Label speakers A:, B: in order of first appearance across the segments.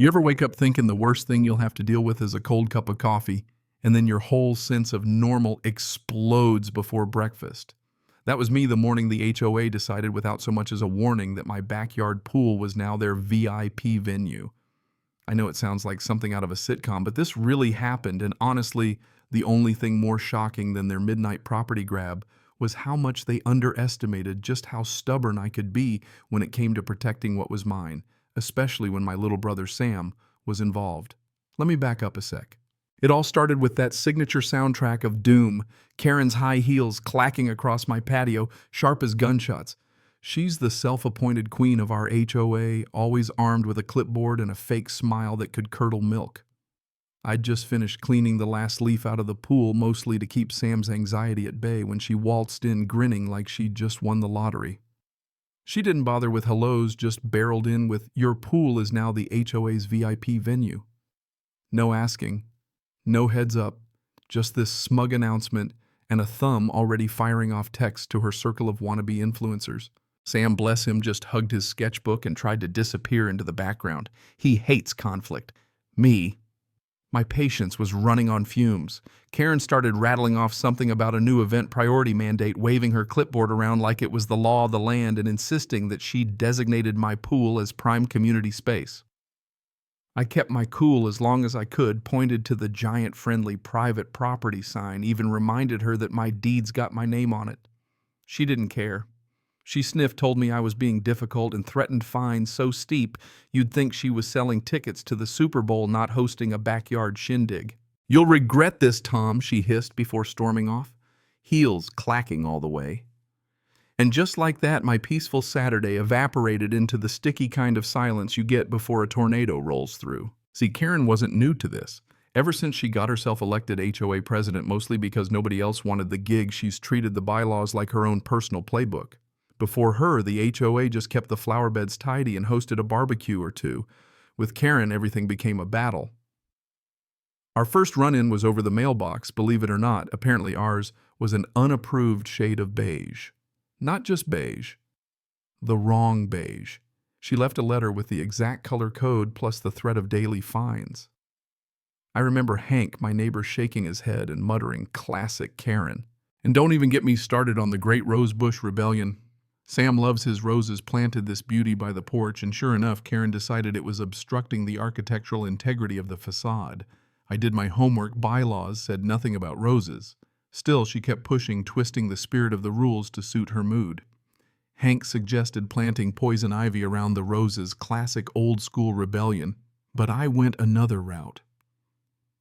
A: You ever wake up thinking the worst thing you'll have to deal with is a cold cup of coffee, and then your whole sense of normal explodes before breakfast? That was me the morning the HOA decided without so much as a warning that my backyard pool was now their VIP venue. I know it sounds like something out of a sitcom, but this really happened, and honestly, the only thing more shocking than their midnight property grab was how much they underestimated just how stubborn I could be when it came to protecting what was mine, especially when my little brother Sam was involved. Let me back up a sec. It all started with that signature soundtrack of doom, Karen's high heels clacking across my patio, sharp as gunshots. She's the self-appointed queen of our HOA, always armed with a clipboard and a fake smile that could curdle milk. I'd just finished cleaning the last leaf out of the pool, mostly to keep Sam's anxiety at bay, when she waltzed in grinning like she'd just won the lottery. She didn't bother with hellos, just barreled in with, "Your pool is now the HOA's VIP venue." No asking, no heads up, just this smug announcement and a thumb already firing off texts to her circle of wannabe influencers. Sam, bless him, just hugged his sketchbook and tried to disappear into the background. He hates conflict. Me, my patience was running on fumes. Karen started rattling off something about a new event priority mandate, waving her clipboard around like it was the law of the land and insisting that she designated my pool as prime community space. I kept my cool as long as I could, pointed to the giant friendly private property sign, even reminded her that my deeds got my name on it. She didn't care. She sniffed, told me I was being difficult, and threatened fines so steep you'd think she was selling tickets to the Super Bowl, not hosting a backyard shindig. "You'll regret this, Tom," she hissed before storming off, heels clacking all the way. And just like that, my peaceful Saturday evaporated into the sticky kind of silence you get before a tornado rolls through. See, Karen wasn't new to this. Ever since she got herself elected HOA president, mostly because nobody else wanted the gig, she's treated the bylaws like her own personal playbook. Before her, the HOA just kept the flower beds tidy and hosted a barbecue or two. With Karen, everything became a battle. Our first run-in was over the mailbox. Believe it or not, apparently ours was an unapproved shade of beige. Not just beige, the wrong beige. She left a letter with the exact color code plus the threat of daily fines. I remember Hank, my neighbor, shaking his head and muttering, "Classic Karen." And don't even get me started on the Great Rosebush Rebellion. Sam loves his roses, planted this beauty by the porch, and sure enough, Karen decided it was obstructing the architectural integrity of the facade. I did my homework. Bylaws said nothing about roses. Still, she kept pushing, twisting the spirit of the rules to suit her mood. Hank suggested planting poison ivy around the roses, classic old-school rebellion, but I went another route.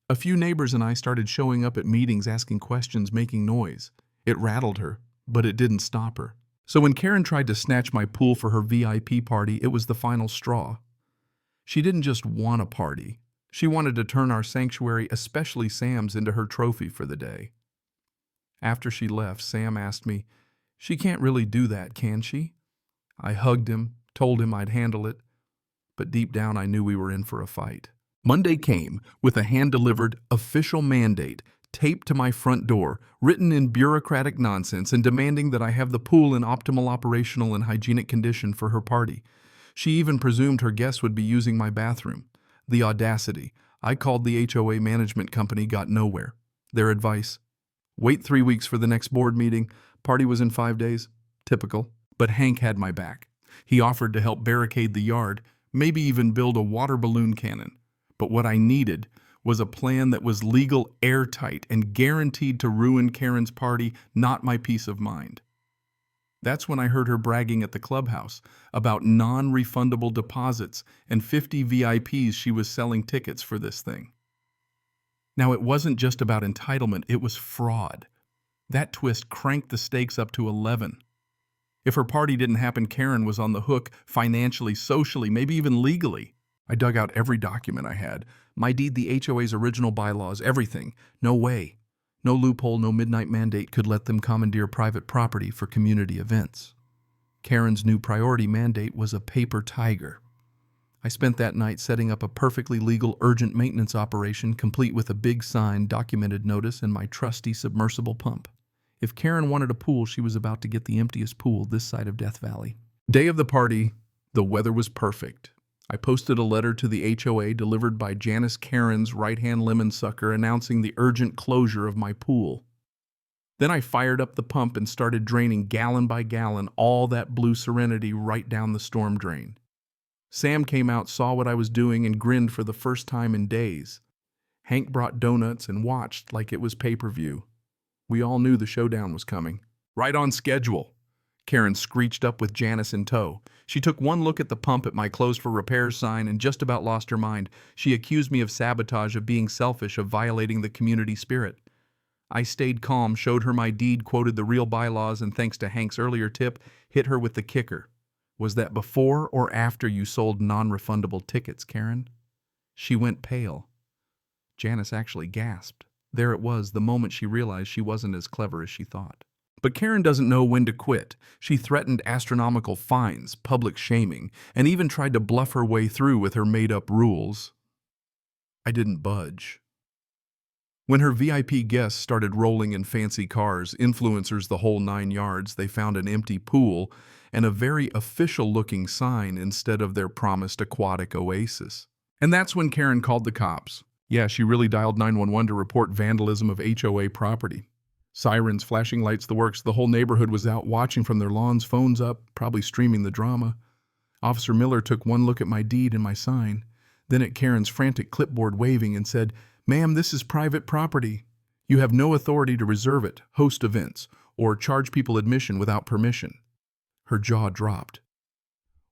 A: A few neighbors and I started showing up at meetings, asking questions, making noise. It rattled her, but it didn't stop her. So when Karen tried to snatch my pool for her VIP party, it was the final straw. She didn't just want a party. She wanted to turn our sanctuary, especially Sam's, into her trophy for the day. After she left, Sam asked me, "She can't really do that, can she?" I hugged him, told him I'd handle it, but deep down I knew we were in for a fight. Monday came with a hand-delivered official mandate taped to my front door, written in bureaucratic nonsense and demanding that I have the pool in optimal operational and hygienic condition for her party. She even presumed her guests would be using my bathroom. The audacity. I called the HOA management company, got nowhere. Their advice: wait 3 weeks for the next board meeting. Party was in 5 days. Typical. But Hank had my back. He offered to help barricade the yard, maybe even build a water balloon cannon. But what I needed was a plan that was legal, airtight, and guaranteed to ruin Karen's party, not my peace of mind. That's when I heard her bragging at the clubhouse about non-refundable deposits and 50 VIPs she was selling tickets for this thing. Now, it wasn't just about entitlement, it was fraud. That twist cranked the stakes up to 11. If her party didn't happen, Karen was on the hook financially, socially, maybe even legally. I dug out every document I had. My deed, the HOA's original bylaws, everything. No way. No loophole, no midnight mandate could let them commandeer private property for community events. Karen's new priority mandate was a paper tiger. I spent that night setting up a perfectly legal urgent maintenance operation, complete with a big sign, documented notice, and my trusty submersible pump. If Karen wanted a pool, she was about to get the emptiest pool this side of Death Valley. Day of the party, the weather was perfect. I posted a letter to the HOA delivered by Janice Karen's right-hand lemon sucker announcing the urgent closure of my pool. Then I fired up the pump and started draining gallon by gallon all that blue serenity right down the storm drain. Sam came out, saw what I was doing, and grinned for the first time in days. Hank brought donuts and watched like it was pay-per-view. We all knew the showdown was coming. Right on schedule. Karen screeched up with Janice in tow. She took one look at the pump at my closed for repairs sign and just about lost her mind. She accused me of sabotage, of being selfish, of violating the community spirit. I stayed calm, showed her my deed, quoted the real bylaws, and thanks to Hank's earlier tip, hit her with the kicker. Was that before or after you sold non-refundable tickets, Karen? She went pale. Janice actually gasped. There it was, the moment she realized she wasn't as clever as she thought. But Karen doesn't know when to quit. She threatened astronomical fines, public shaming, and even tried to bluff her way through with her made-up rules. I didn't budge. When her VIP guests started rolling in fancy cars, influencers the whole 9 yards, they found an empty pool and a very official-looking sign instead of their promised aquatic oasis. And that's when Karen called the cops. Yeah, she really dialed 911 to report vandalism of HOA property. Sirens, flashing lights, the works. The whole neighborhood was out watching from their lawns, phones up, probably streaming the drama. Officer Miller took one look at my deed and my sign, then at Karen's frantic clipboard waving, and said, "Ma'am, this is private property. You have no authority to reserve it, host events, or charge people admission without permission." Her jaw dropped.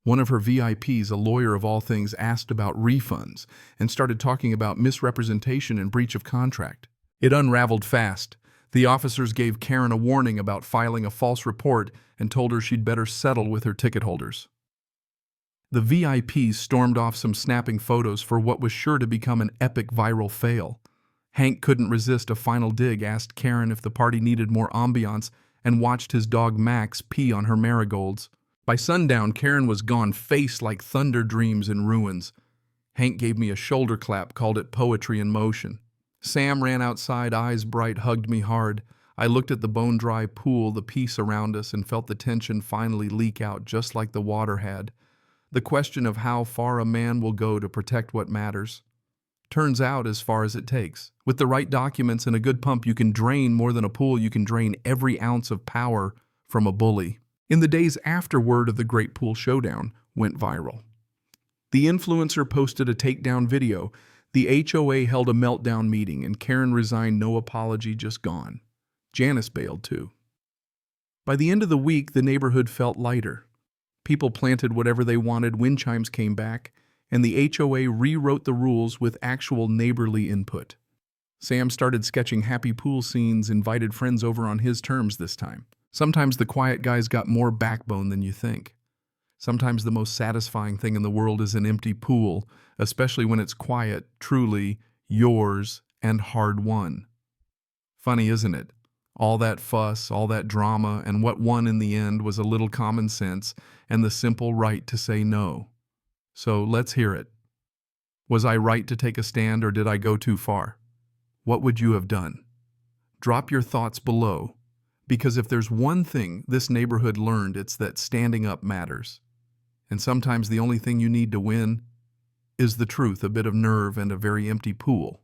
A: One of her VIPs, a lawyer of all things, asked about refunds and started talking about misrepresentation and breach of contract. It unraveled fast. The officers gave Karen a warning about filing a false report and told her she'd better settle with her ticket holders. The VIPs stormed off, some snapping photos for what was sure to become an epic viral fail. Hank couldn't resist a final dig, asked Karen if the party needed more ambiance, and watched his dog Max pee on her marigolds. By sundown, Karen was gone, face like thunder dreams in ruins. Hank gave me a shoulder clap, called it poetry in motion. Sam ran outside, eyes bright, hugged me hard. I looked at the bone-dry pool, the peace around us, and felt the tension finally leak out just like the water had. The question of how far a man will go to protect what matters. Turns out as far as it takes. With the right documents and a good pump, you can drain more than a pool. You can drain every ounce of power from a bully. In the days after word of the Great Pool Showdown went viral, the influencer posted a takedown video. The HOA held a meltdown meeting, and Karen resigned, no apology, just gone. Janice bailed too. By the end of the week, the neighborhood felt lighter. People planted whatever they wanted, wind chimes came back, and the HOA rewrote the rules with actual neighborly input. Sam started sketching happy pool scenes, invited friends over on his terms this time. Sometimes the quiet guys got more backbone than you think. Sometimes the most satisfying thing in the world is an empty pool, especially when it's quiet, truly yours and hard-won. Funny, isn't it? All that fuss, all that drama, and what won in the end was a little common sense and the simple right to say no. So let's hear it. Was I right to take a stand, or did I go too far? What would you have done? Drop your thoughts below, because if there's one thing this neighborhood learned, it's that standing up matters. And sometimes the only thing you need to win is the truth, a bit of nerve, and a very empty pool.